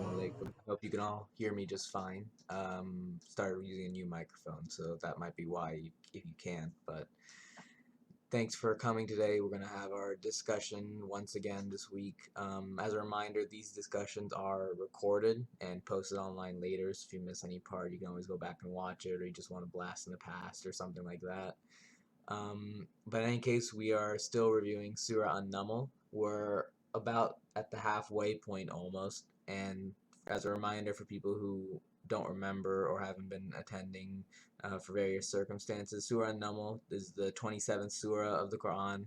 Alaikum. I hope you can all hear me just fine. Started using a new microphone, so that might be why if you can't, but thanks for coming today. We're going to have our discussion once again this week. As a reminder, these discussions are recorded and posted online later, so if you miss any part, you can always go back and watch it, or you just want to blast in the past or something like that. But in any case, we are still reviewing Surah An-Naml. We're about at the halfway point almost, and as a reminder for people who don't remember or haven't been attending for various circumstances, Surah An-Naml is the 27th surah of the Qur'an.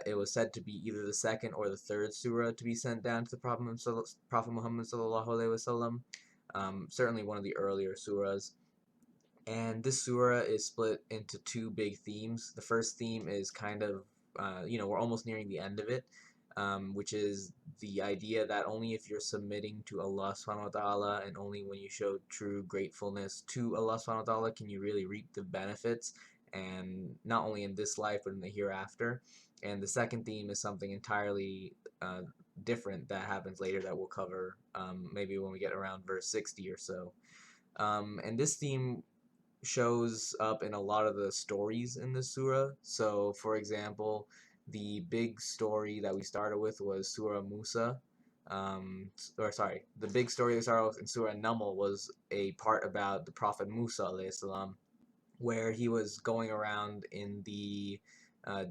It was said to be either the second or the third surah to be sent down to the Prophet Muhammad sallallahu alaihi wasallam. Certainly one of the earlier surahs. And this surah is split into two big themes. The first theme is kind of, we're almost nearing the end of it, which is the idea that only if you're submitting to Allah subhanahu wa ta'ala and only when you show true gratefulness to Allah subhanahu wa ta'ala can you really reap the benefits, and not only in this life but in the hereafter. And the second theme is something entirely different that happens later that we'll cover maybe when we get around verse 60 or so. And this theme shows up in a lot of the stories in this surah. So for example, the big story that we started with was Surah Musa. The big story that started with in Surah Naml was a part about the Prophet Musa alayhi salam, where he was going around in the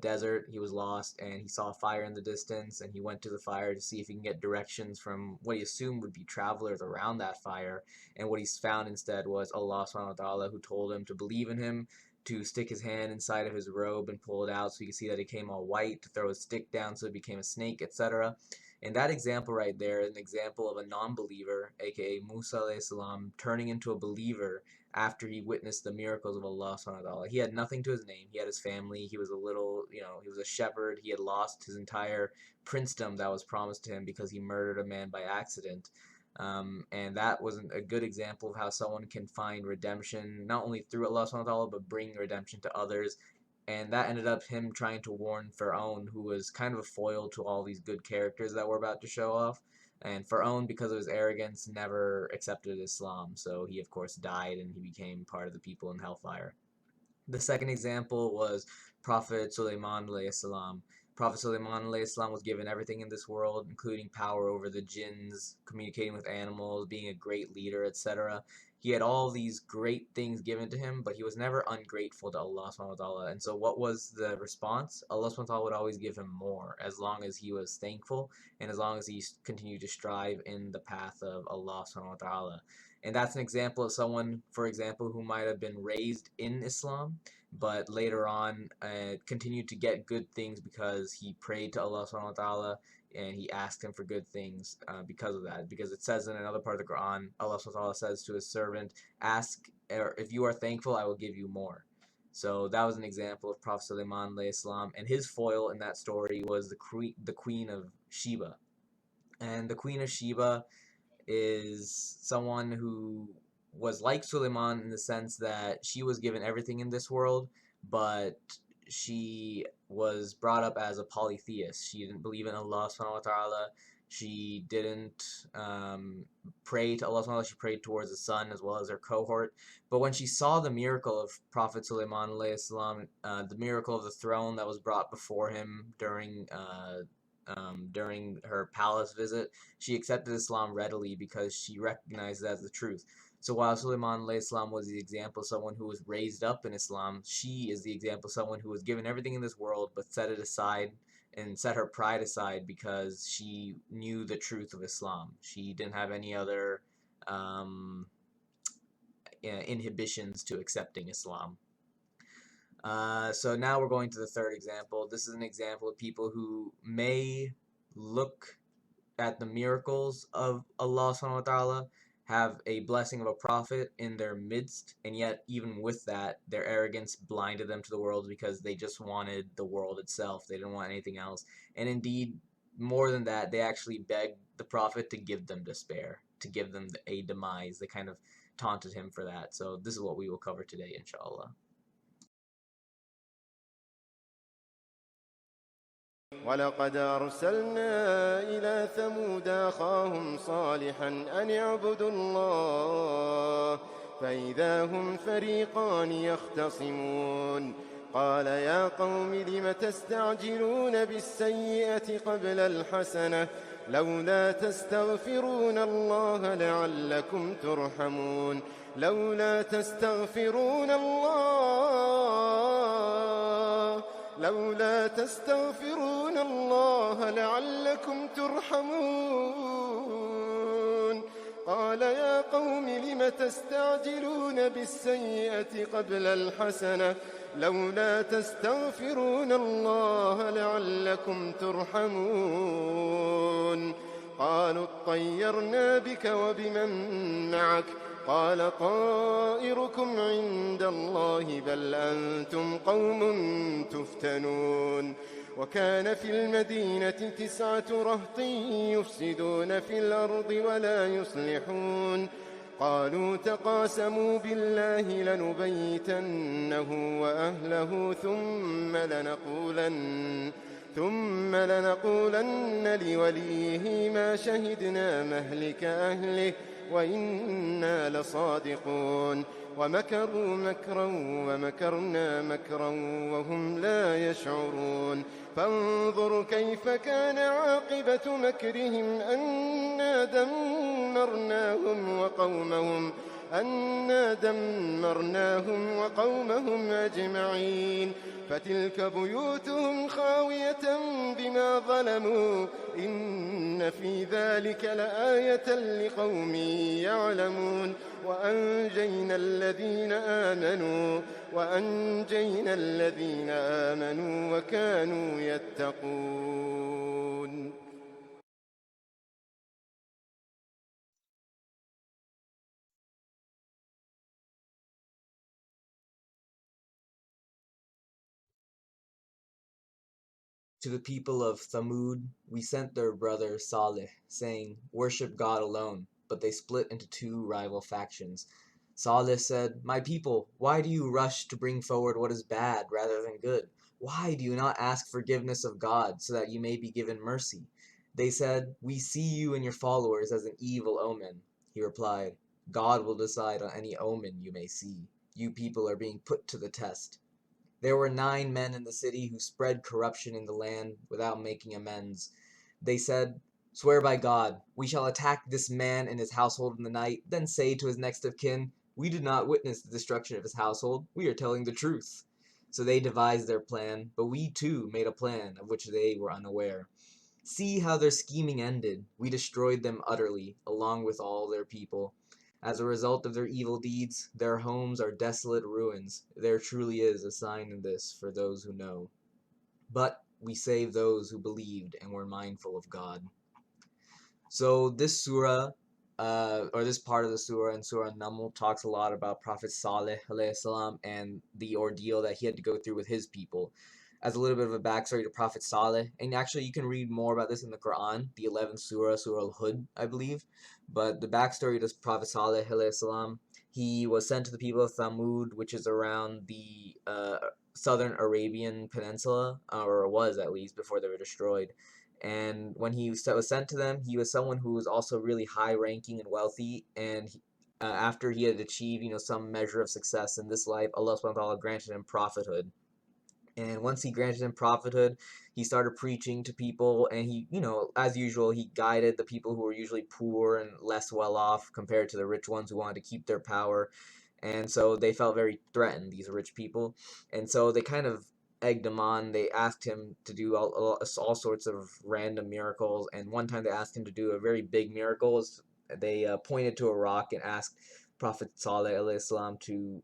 desert. He was lost and he saw a fire in the distance, and he went to the fire to see if he can get directions from what he assumed would be travelers around that fire, and what he found instead was Allah subhanahu wa ta'ala, who told him to believe in him, to stick his hand inside of his robe and pull it out so you can see that it came all white, to throw a stick down so it became a snake, etc. And that example right there is an example of a non-believer, aka Musa alayhi salam, turning into a believer after he witnessed the miracles of Allah subhanahu wa ta'ala. He had nothing to his name. He had his family. He was a little, he was a shepherd. He had lost his entire princedom that was promised to him because he murdered a man by accident. And that was a good example of how someone can find redemption, not only through Allah subhanahu wa ta'ala, but bring redemption to others. And that ended up him trying to warn Pharaoh, who was kind of a foil to all these good characters that we're about to show off. And Pharaoh, because of his arrogance, never accepted Islam, so he of course died and he became part of the people in hellfire. The second example was Prophet Sulaiman alayhi salam. Prophet Sulaiman alayhi salam was given everything in this world, including power over the jinns, communicating with animals, being a great leader, etc. He had all these great things given to him, but he was never ungrateful to Allah subhanahu wa ta'ala. And so what was the response? Allah subhanahu wa ta'ala would always give him more, as long as he was thankful and as long as he continued to strive in the path of Allah subhanahu wa ta'ala. And that's an example of someone, for example, who might have been raised in Islam, but later on continued to get good things because he prayed to Allah subhanahu wa ta'ala and he asked him for good things because of that. Because it says in another part of the Qur'an, Allah subhanahu wa ta'ala says to his servant, ask, or if you are thankful, I will give you more. So that was an example of Prophet Sulaiman alayhi salam, and his foil in that story was the Queen of Sheba. And the Queen of Sheba is someone who was like Suleiman in the sense that she was given everything in this world, but she was brought up as a polytheist. She didn't believe in Allah subhanahu wa ta'ala. She didn't pray to Allah subhanahu wa ta'ala. She prayed towards the sun as well as her cohort. But when she saw the miracle of Prophet Sulaiman alayhi salam, the miracle of the throne that was brought before him during her palace visit, she accepted Islam readily because she recognized it as the truth. So while Sulaiman alayhi salam was the example of someone who was raised up in Islam, she is the example of someone who was given everything in this world but set it aside and set her pride aside because she knew the truth of Islam. She didn't have any other inhibitions to accepting Islam. So now we're going to the third example. This is an example of people who may look at the miracles of Allah subhanahu wa ta'ala have a blessing of a prophet in their midst, and yet even with that, their arrogance blinded them to the world because they just wanted the world itself. They didn't want anything else. And indeed, more than that, they actually begged the prophet to give them despair, to give them a demise. They kind of taunted him for that. So this is what we will cover today, inshallah. ولقد أرسلنا إلى ثمود أخاهم صالحا أن اعبدوا الله فإذا هم فريقان يختصمون قال يا قوم لم تستعجلون بالسيئة قبل الحسنة لولا تستغفرون الله لعلكم ترحمون لولا تستغفرون الله لعلكم ترحمون قال يا قوم لم تستعجلون بالسيئة قبل الحسنة لولا تستغفرون الله لعلكم ترحمون قالوا اطيرنا بك وبمن معك قال طائركم عند الله بل أنتم قوم تفتنون وكان في المدينة 9 رهط يفسدون في الأرض ولا يصلحون قالوا تقاسموا بالله لنبيتنه وأهله ثم لنقولن لوليه ما شهدنا مهلك أهله وإنا لصادقون ومكروا مكرا ومكرنا مكرا وهم لا يشعرون فانظر كيف كان عاقبة مكرهم أنا دمرناهم وقومهم أجمعين فتلك بيوتهم خاوية بما ظلموا إن في ذلك لآية لقوم يعلمون وأنجينا الذين آمنوا وكانوا يتقون. To the people of Thamud, we sent their brother Saleh, saying, "Worship God alone," but they split into 2 rival factions. Saleh said, "My people, why do you rush to bring forward what is bad rather than good? Why do you not ask forgiveness of God so that you may be given mercy?" They said, "We see you and your followers as an evil omen." He replied, "God will decide on any omen you may see. You people are being put to the test." There were 9 men in the city who spread corruption in the land without making amends. They said, "Swear by God, we shall attack this man and his household in the night, then say to his next of kin, 'We did not witness the destruction of his household, we are telling the truth.'" So they devised their plan, but we too made a plan of which they were unaware. See how their scheming ended. We destroyed them utterly, along with all their people. As a result of their evil deeds, their homes are desolate ruins. There truly is a sign in this for those who know. But we saved those who believed and were mindful of God. So this surah, or this part of the surah in Surah Naml, talks a lot about Prophet Saleh alayhi salam and the ordeal that he had to go through with his people. As a little bit of a backstory to Prophet Saleh, and actually you can read more about this in the Qur'an, the 11th surah, Surah al-Hud, I believe. But the backstory to Prophet Saleh alayhi salam, he was sent to the people of Thamud, which is around the southern Arabian peninsula, or was at least before they were destroyed. And when he was sent to them, he was someone who was also really high-ranking and wealthy. And after he had achieved, some measure of success in this life, Allah subhanahu wa ta'ala granted him prophethood. And once he granted him prophethood, he started preaching to people, and he, as usual, he guided the people who were usually poor and less well off compared to the rich ones who wanted to keep their power. And so they felt very threatened, these rich people. And so they kind of egged him on. They asked him to do all sorts of random miracles. And one time they asked him to do a very big miracle. They pointed to a rock and asked Prophet Saleh alayhi salam to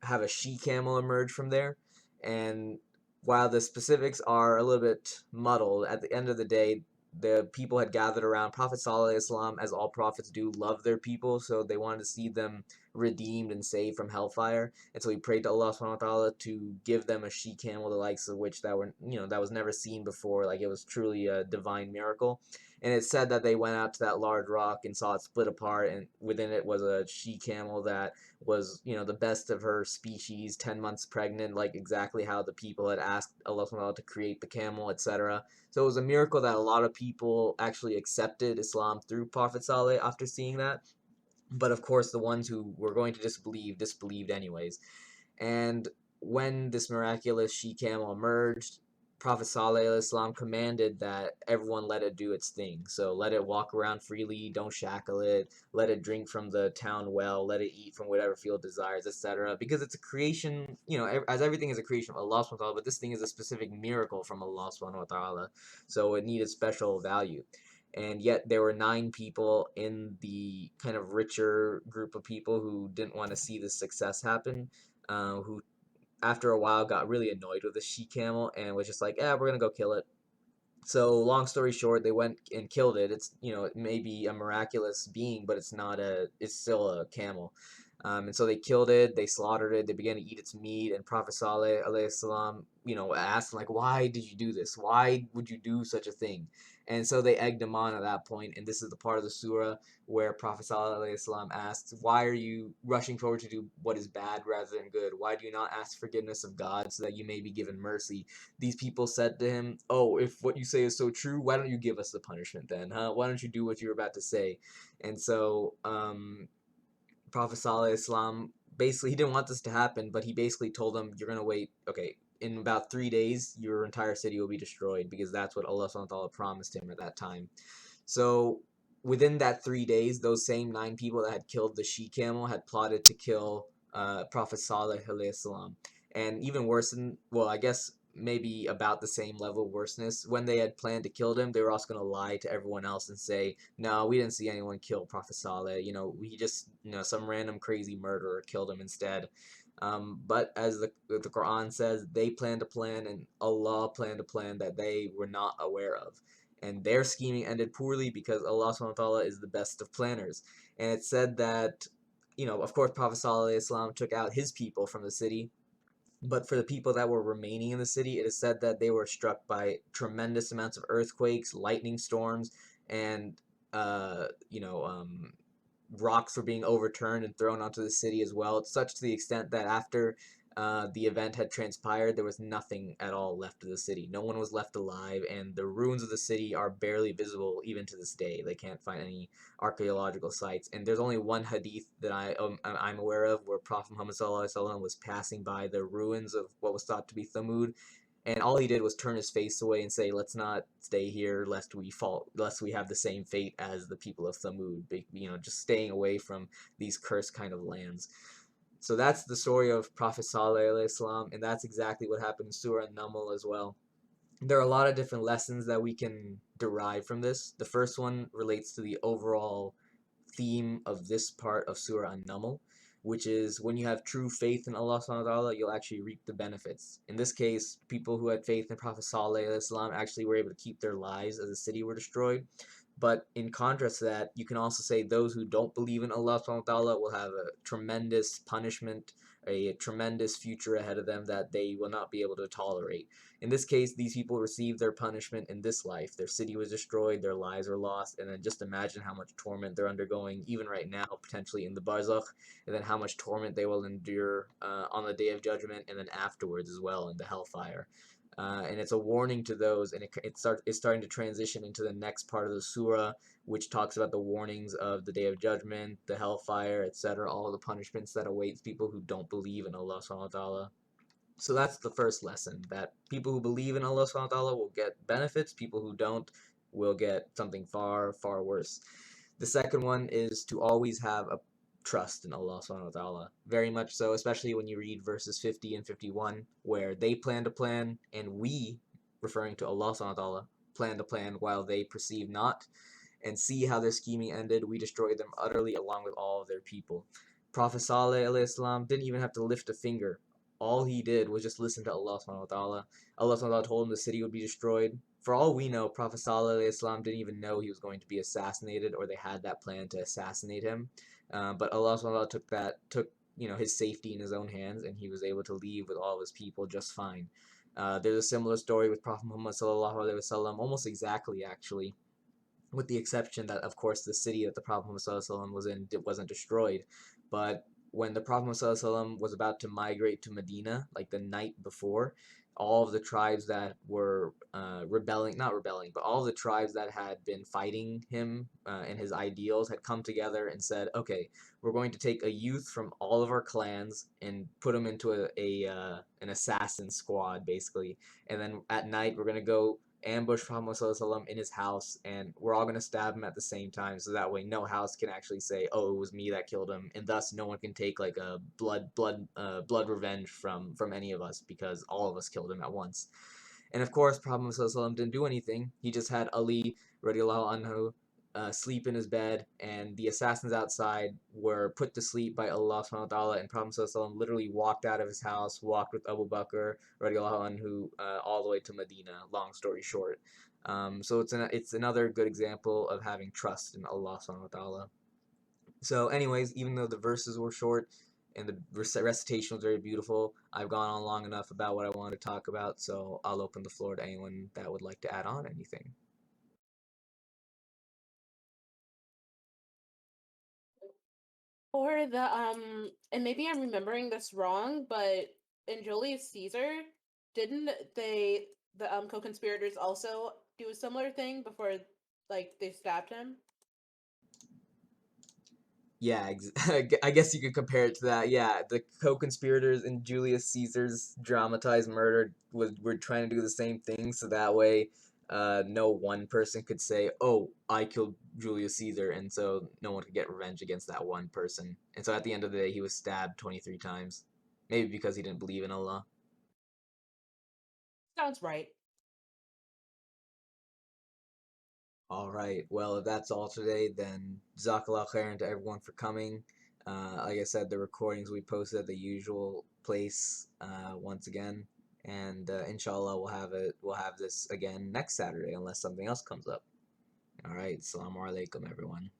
have a she-camel emerge from there. And while the specifics are a little bit muddled, at the end of the day, the people had gathered around Prophet ﷺ, as all prophets do, love their people, so they wanted to see them redeemed and saved from hellfire. And so he prayed to Allah subhanahu wa ta'ala to give them a she-camel, the likes of which that were, that was never seen before. Like, it was truly a divine miracle. And it said that they went out to that large rock and saw it split apart, and within it was a she-camel that was, the best of her species, 10 months pregnant, like exactly how the people had asked Allah subhanahu wa ta'ala to create the camel, etc. So it was a miracle that a lot of people actually accepted Islam through Prophet Saleh after seeing that. But of course, the ones who were going to disbelieve, disbelieved anyways. And when this miraculous she-camel emerged, Prophet Sallallahu commanded that everyone let it do its thing. So let it walk around freely, don't shackle it, let it drink from the town well, let it eat from whatever field desires, etc. Because it's a creation, as everything is a creation of Allah subhanahu wa ta'ala, but this thing is a specific miracle from Allah subhanahu wa ta'ala. So it needed special value. And yet there were 9 people in the kind of richer group of people who didn't want to see this success happen, who after a while got really annoyed with the she-camel and was just like, we're gonna go kill it. So long story short, they went and killed it. It's, it may be a miraculous being, but it's still a camel. And so they killed it, they slaughtered it, they began to eat its meat, and Prophet Saleh alayhi salam, asked them, like, why did you do this? Why would you do such a thing? And so they egged him on at that point, and this is the part of the surah where Prophet Saleh alayhi salam asks, why are you rushing forward to do what is bad rather than good? Why do you not ask forgiveness of God so that you may be given mercy? These people said to him, oh, if what you say is so true, why don't you give us the punishment then, huh? Why don't you do what you're about to say? And so, Prophet Sallallahu basically, he didn't want this to happen, but he basically told them, you're going to wait, okay, in about 3 days, your entire city will be destroyed, because that's what Allah subhanahu wa ta'ala promised him at that time. So within that 3 days, those same 9 people that had killed the she-camel had plotted to kill Prophet Saleh alayhi salam. And even worse than, well, I guess maybe about the same level of worseness, when they had planned to kill him, they were also going to lie to everyone else and say, no, we didn't see anyone kill Prophet Saleh, we just, some random crazy murderer killed him instead. But as the Qur'an says, they planned a plan, and Allah planned a plan that they were not aware of. And their scheming ended poorly because Allah subhanahu wa ta'ala is the best of planners. And it said that, of course, Prophet Sallallahu took out his people from the city, but for the people that were remaining in the city, it is said that they were struck by tremendous amounts of earthquakes, lightning storms, and uh, you know, um, rocks were being overturned and thrown onto the city as well. It's such to the extent that after the event had transpired, there was nothing at all left of the city. No one was left alive, and the ruins of the city are barely visible even to this day. They can't find any archaeological sites. And there's only one hadith that I'm aware of where Prophet Muhammad SAW was passing by the ruins of what was thought to be Thamud, and all he did was turn his face away and say, let's not stay here lest we have the same fate as the people of Thamud, just staying away from these cursed kind of lands. So that's the story of Prophet Saleh alayhi salam, and that's exactly what happened in Surah Naml as well. There are a lot of different lessons that we can derive from this. The first one relates to the overall theme of this part of Surah An-Naml, which is when you have true faith in Allah subhanahu wa ta'ala, you'll actually reap the benefits. In this case, people who had faith in Prophet Saleh actually were able to keep their lives as the city were destroyed. But in contrast to that, you can also say those who don't believe in Allah subhanahu wa ta'ala will have a tremendous punishment, a tremendous future ahead of them that they will not be able to tolerate. In this case, these people received their punishment in this life. Their city was destroyed, their lives were lost, and then just imagine how much torment they're undergoing, even right now, potentially in the barzakh, and then how much torment they will endure on the Day of Judgment, and then afterwards as well in the hellfire. And it's a warning to those, and it's starting to transition into the next part of the surah, which talks about the warnings of the Day of Judgment, the hellfire, etc., all of the punishments that awaits people who don't believe in Allah subhanahu wa ta'ala. So that's the first lesson, that people who believe in Allah subhanahu wa ta'ala will get benefits, people who don't will get something far, far worse. The second one is to always have a trust in Allah subhanahu wa ta'ala. Very much so, especially when you read verses 50 and 51, where they planned a plan, and we, referring to Allah subhanahu wa ta'ala, planned a plan while they perceived not, and see how their scheming ended. We destroyed them utterly along with all of their people. Prophet Saleh alayhi salam didn't even have to lift a finger. all he did was just listen to Allah subhanahu wa ta'ala. Allah subhanahu wa ta'ala told him the city would be destroyed. For all we know, Prophet Sallallahu Alaihi Wasallam didn't even know he was going to be assassinated, or they had that plan to assassinate him. But Allah subhanahu wa ta'ala took his safety in his own hands, and he was able to leave with all of his people just fine. There's a similar story with Prophet Muhammad Sallallahu Alaihi Wasallam, almost exactly actually, with the exception that, of course, the city that the Prophet Muhammad was in wasn't destroyed. But when the Prophet Muhammad was about to migrate to Medina, like the night before, all of the tribes that were not rebelling, but all of the tribes that had been fighting him and his ideals had come together and said, okay, we're going to take a youth from all of our clans and put him into an assassin squad, basically. And then at night, we're going to go ambush Muhammad in his house, and we're all going to stab him at the same time, so that way no house can actually say, oh, it was me that killed him, and thus no one can take like a blood revenge from any of us, because all of us killed him at once. And of course, Prophet Muhammad didn't do anything. He just had Ali radiallahu anhu sleep in his bed, and the assassins outside were put to sleep by Allah subhanahu wa ta'ala, and Prophet literally walked out of his house, walked with Abu Bakr radiallahu anhu all the way to Medina, long story short. So it's another good example of having trust in Allah subhanahu wa ta'ala. So anyways, even though the verses were short and the recitation was very beautiful, I've gone on long enough about what I wanted to talk about, so I'll open the floor to anyone that would like to add on anything. Or and maybe I'm remembering this wrong, but in Julius Caesar, didn't the co-conspirators also do a similar thing before, like, they stabbed him? Yeah, I guess you could compare it to that. Yeah, the co-conspirators in Julius Caesar's dramatized murder were trying to do the same thing, so that way, no one person could say, "Oh, I killed Julius Caesar," and so no one could get revenge against that one person. And so at the end of the day, he was stabbed 23 times, maybe because he didn't believe in Allah. Sounds right. All right. Well, if that's all today, then Jazakallah khairan to everyone for coming. Like I said, the recordings we posted at the usual place once again, and inshallah we'll have this again next Saturday unless something else comes up. All right. Assalamu alaikum, everyone.